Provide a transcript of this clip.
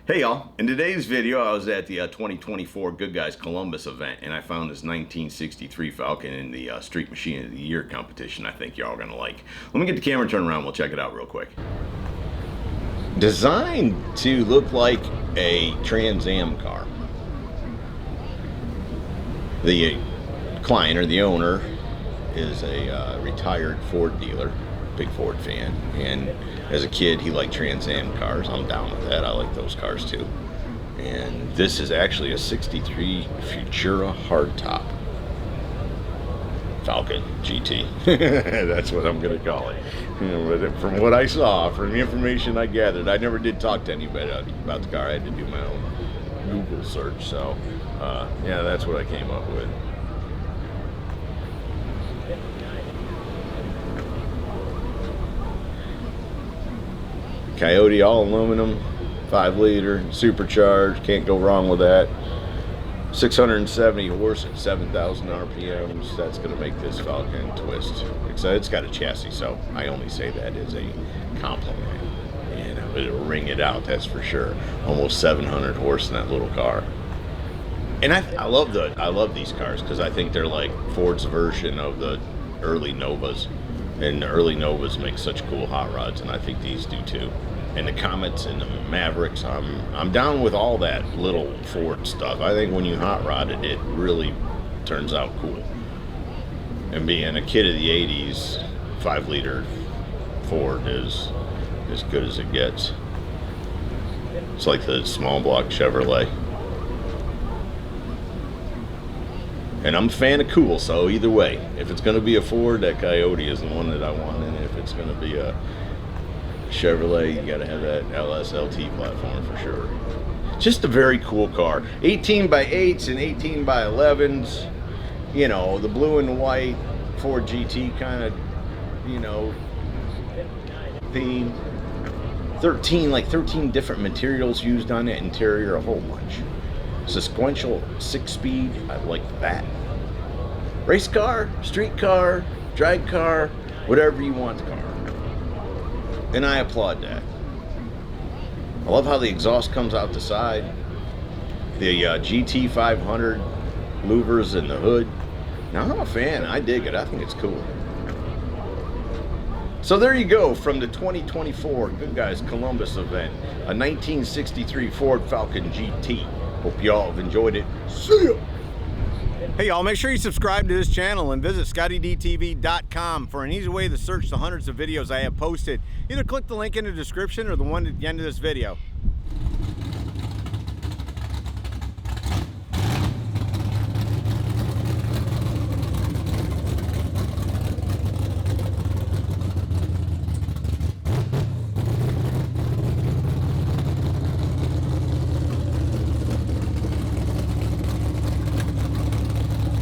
Hey y'all, in today's video I was at the 2024 Goodguys Columbus event and I found this 1963 Falcon in the Street Machine of the Year competition I think y'all are going to like. Let me get the camera turned around, we'll check it out real quick. Designed to look like a Trans Am car. The client or the owner is a retired Ford dealer, big Ford fan, and as a kid he liked Trans Am cars. I'm down with that, I like those cars too. And this is actually a 63 Futura hardtop Falcon GT. That's what I'm gonna call it. But from what I saw, from the information I gathered, I never did talk to anybody about the car. I had to do my own Google search, so yeah, that's what I came up with. Coyote all aluminum, 5-liter, supercharged, can't go wrong with that. 670 horse at 7,000 RPMs. That's going to make this Falcon twist. It's got a chassis, so I only say that as a compliment. And it'll ring it out, that's for sure. Almost 700 horse in that little car. And I love these cars because I think they're like Ford's version of the early Novas. And the early Novas make such cool hot rods, and I think these do too. And the Comets and the Mavericks, I'm down with all that little Ford stuff. I think when you hot rod it, it really turns out cool. And being a kid of the 80s, 5-liter Ford is as good as it gets. It's like the small block Chevrolet. And I'm a fan of cool, so either way, if it's going to be a Ford, that Coyote is the one that I want. And if it's going to be a Chevrolet, you got to have that LSLT platform for sure. Just a very cool car. 18 by 8s and 18 by 11s. You know, the blue and white Ford GT kind of, you know, theme. 13 different materials used on that interior, a whole bunch. Sequential 6-speed, I like that. Race car, street car, drag car, whatever you want the car. And I applaud that. I love how the exhaust comes out the side. The GT 500 louvers in the hood. Now I'm a fan, I dig it, I think it's cool. So there you go, from the 2024 Goodguys Columbus event, a 1963 Ford Falcon GT. Hope y'all have enjoyed it. See ya! Hey y'all, make sure you subscribe to this channel and visit ScottieDTV.com for an easy way to search the hundreds of videos I have posted. Either click the link in the description or the one at the end of this video.